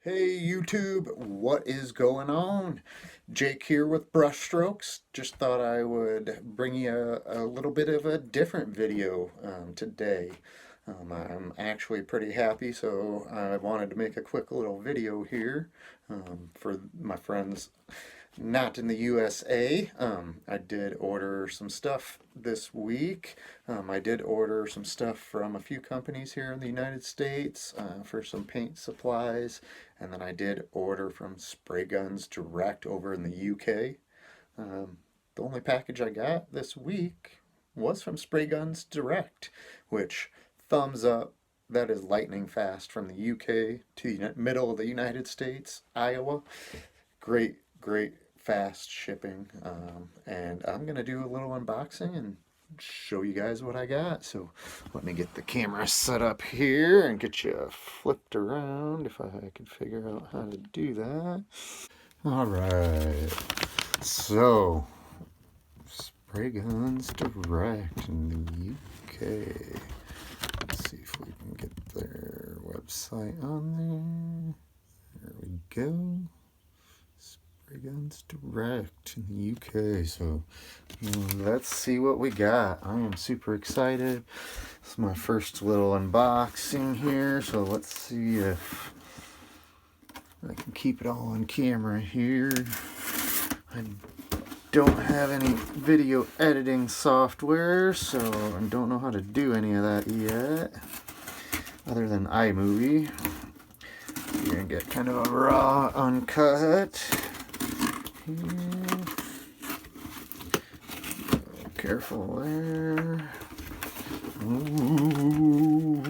Hey YouTube, what is going on? Jake here with Brush Strokes. Just thought I would bring you a little bit of a different video today. I'm actually pretty happy, so I wanted to make a quick little video here for my friends not in the USA. I did order some stuff this week. I did order some stuff from a few companies here in the United States for some paint supplies. And then I did order from SpraygunsDirect over in the UK. The only package I got this week was from SpraygunsDirect, which thumbs up. That is lightning fast from the UK to the middle of the United States, Iowa. Great, great fast shipping. And I'm going to do a little unboxing and show you guys what I got. So let me get the camera set up here and get you flipped around if I can figure out how to do that. All right. So SpraygunsDirect in the UK. Let's see if we can get their website on there. There we go. SpraygunsDirect in the UK. So let's see what we got. I am super excited. It's my first little unboxing here. So let's see if I can keep it all on camera here. I don't have any video editing software, so I don't know how to do any of that yet, other than iMovie. You're gonna get kind of a raw, uncut here. Careful there. Ooh.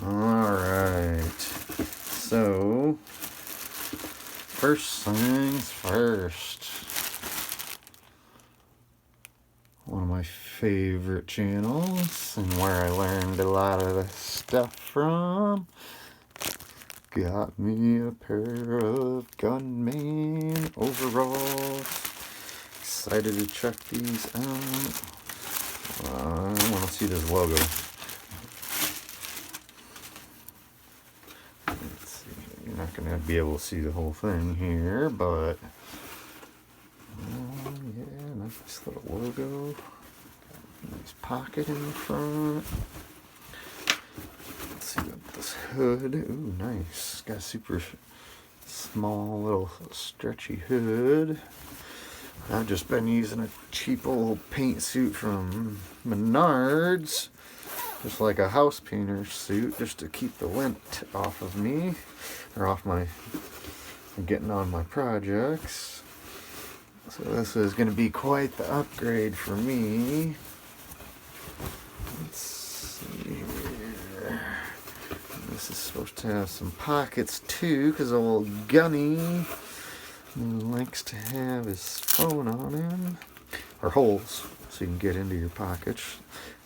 All right. So, first things first. One of my favorite channels and where I learned a lot of the stuff from. Got me a pair of Gunman overalls. Excited to check these out. I want to see this logo. Let's see. You're not going to be able to see the whole thing here, but yeah, nice little logo. Nice pocket in the front. Let's see what this hood. Ooh, nice. Got a super small little stretchy hood. I've just been using a cheap old paint suit from Menards, just like a house painter suit, just to keep the lint off of me, or off my, getting on my projects. So this is going to be quite the upgrade for me. Let's see here. This is supposed to have some pockets too, because old Gunny likes to have his phone on him, or holes, so you can get into your pockets.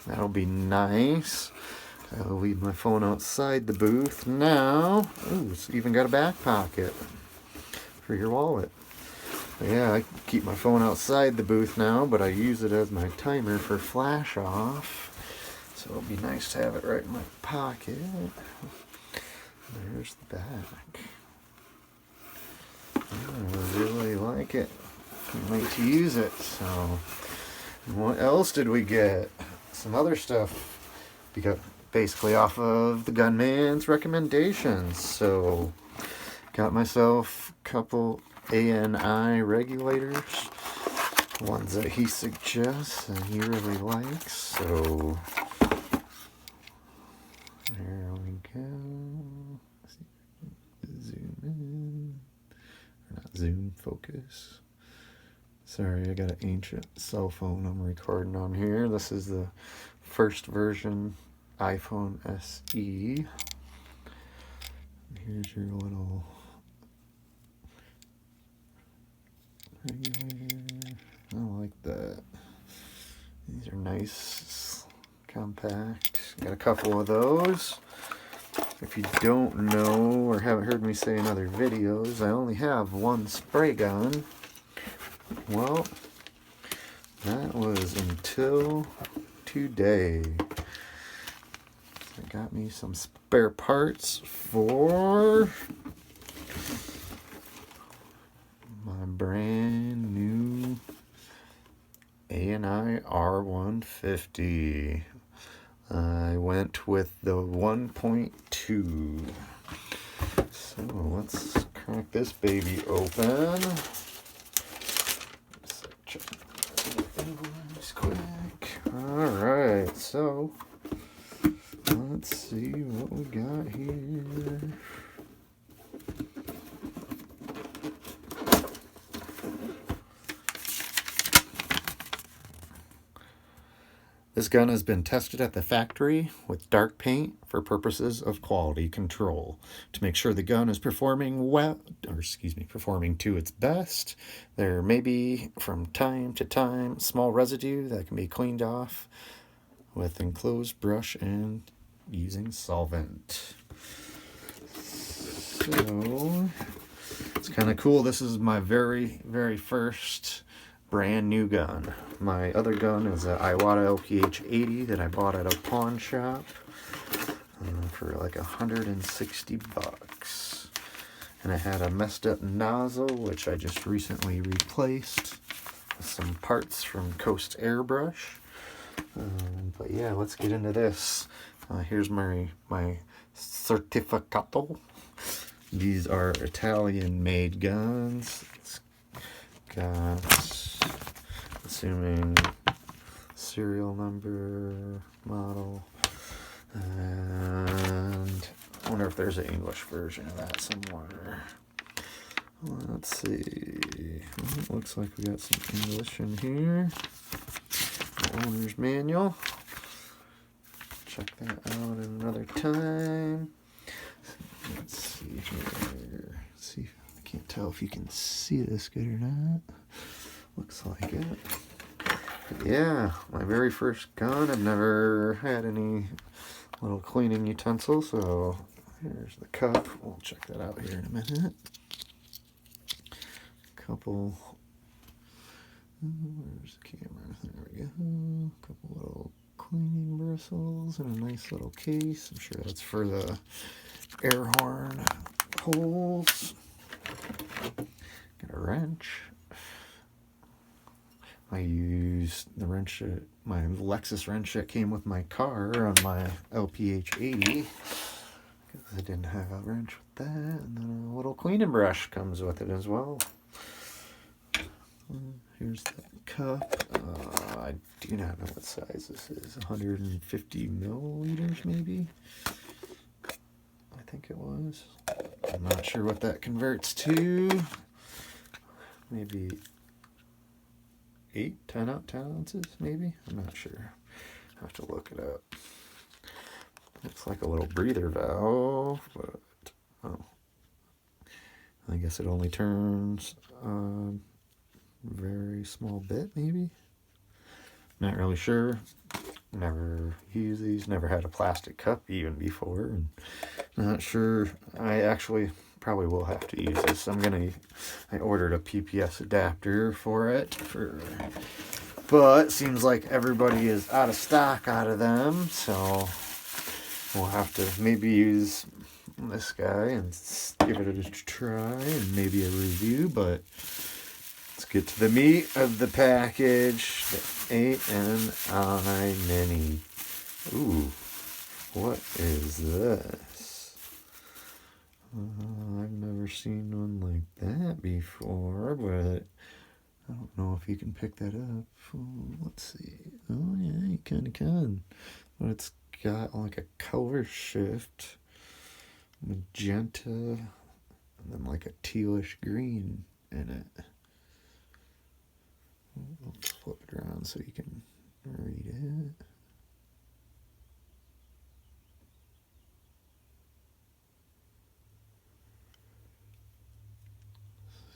That'll be nice. I'll leave my phone outside the booth now. Ooh, it's even got a back pocket for your wallet. But yeah, I keep my phone outside the booth now, but I use it as my timer for flash off. So it'll be nice to have it right in my pocket. There's the back. I really like it. Can't wait to use it. So, what else did we get? Some other stuff. We got basically off of the Gunman's recommendations. So, got myself a couple ANI regulators. Ones that he suggests and he really likes. So, there we go. Zoom in. Not zoom, focus. Sorry, I got an ancient cell phone I'm recording on here. This is the first version iPhone SE. Here's your little regulator. I like that. These are nice, compact. Got a couple of those. If you don't know or haven't heard me say in other videos, I only have one spray gun. Well, that was until today. I got me some spare parts for my brand new A&I R-150. I went with the 1.2. So let's crack this baby open. Check this quick. Alright, so let's see what we got here. This gun has been tested at the factory with dark paint for purposes of quality control. To make sure the gun is performing performing to its best, there may be from time to time small residue that can be cleaned off with enclosed brush and using solvent. So it's kind of cool. This is my very first brand new gun. My other gun is an Iwata LPH-80 that I bought at a pawn shop for like 160 bucks. And I had a messed up nozzle, which I just recently replaced with some parts from Coast Airbrush. But yeah, let's get into this. Here's my certificato. These are Italian-made guns. It's got, assuming, serial number, model, and I wonder if there's an English version of that somewhere. Let's see. Well, it looks like we got some English in here. The owner's manual. Check that out another time. Let's see here. Let's see. I can't tell if you can see this good or not. Looks like it. But yeah, my very first gun. I've never had any little cleaning utensils, so here's the cup. We'll check that out here in a minute. Couple. Where's the camera? There we go. Couple little cleaning bristles and a nice little case. I'm sure that's for the air horn holes. Got a wrench. I used the wrench, my Lexus wrench that came with my car on my LPH-80 because I didn't have a wrench with that. And then a little cleaning brush comes with it as well. Here's the cup. I do not know what size this is. 150 milliliters maybe? I think it was. I'm not sure what that converts to. Maybe 10 ounces maybe? I'm not sure. I have to look it up. Looks like a little breather valve, but oh. I guess it only turns very small bit maybe. Not really sure. Never used these. Never had a plastic cup even before, and not sure. I actually probably will have to use this. I ordered a PPS adapter for it but seems like everybody is out of stock out of them, so we'll have to maybe use this guy and give it a try and maybe a review. But let's get to the meat of the package. The A&I Mini. Ooh, what is this? I've never seen one like that before, but I don't know if you can pick that up. Let's see. Oh yeah, you kind of can. But it's got like a color shift, magenta, and then like a tealish green in it. Let's flip it around so you can read it.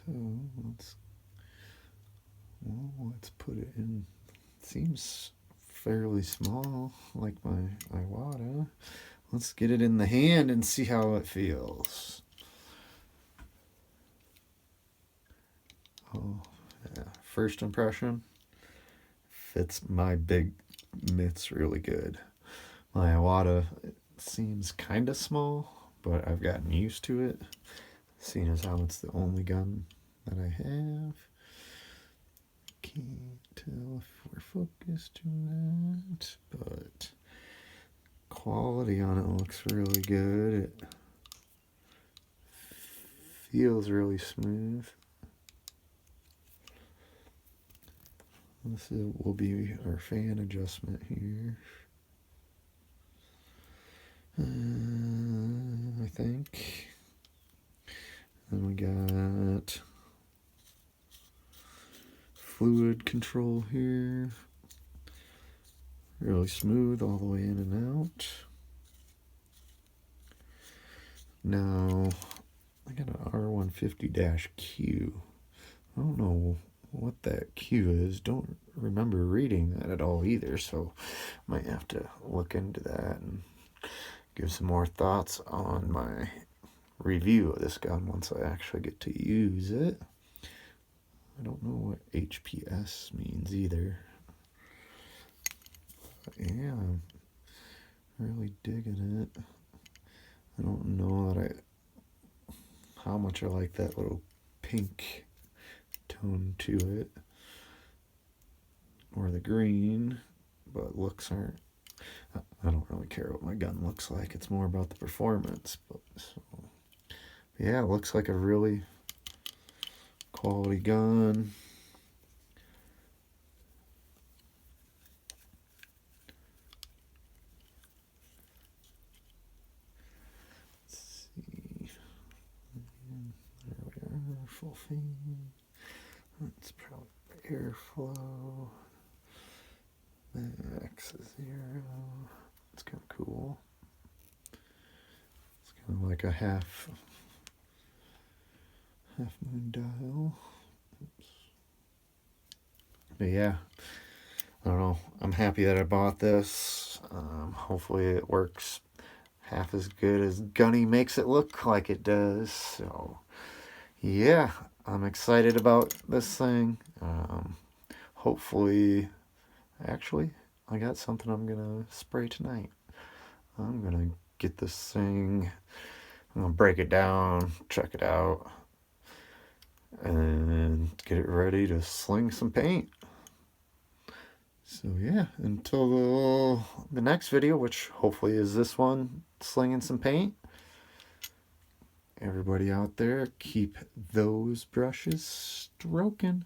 So let's put it in. It seems fairly small, like my Iwata. Let's get it in the hand and see how it feels. Oh, yeah. First impression, fits my big mitts really good. My Iwata seems kind of small, but I've gotten used to it, seeing as how it's the only gun that I have. Can't tell if we're focused or not, but quality on it looks really good. It feels really smooth. This will be our fan adjustment here. I think. Then we got fluid control here. Really smooth all the way in and out. Now, I got an R-150-Q. I don't know what that Q is. Don't remember reading that at all either, so might have to look into that and give some more thoughts on my review of this gun once I actually get to use it. I don't know what HPS means either. But yeah, I'm really digging it. I don't know how much I like that little pink tone to it, or the green, but looks aren't. I don't really care what my gun looks like. It's more about the performance. But so, yeah, it looks like a really quality gun. Let's see. There we are. Full fan. That's probably airflow. Max is 0. It's kind of cool. It's kind of like a half moon dial. Oops. But yeah, I don't know. I'm happy that I bought this. Hopefully it works half as good as Gunny makes it look like it does. So yeah, I'm excited about this thing. Hopefully, actually, I got something I'm gonna spray tonight. I'm gonna get this thing, I'm gonna break it down, check it out, and get it ready to sling some paint. So yeah, until the next video, which hopefully is this one, slinging some paint. Everybody out there, keep those brushes stroking.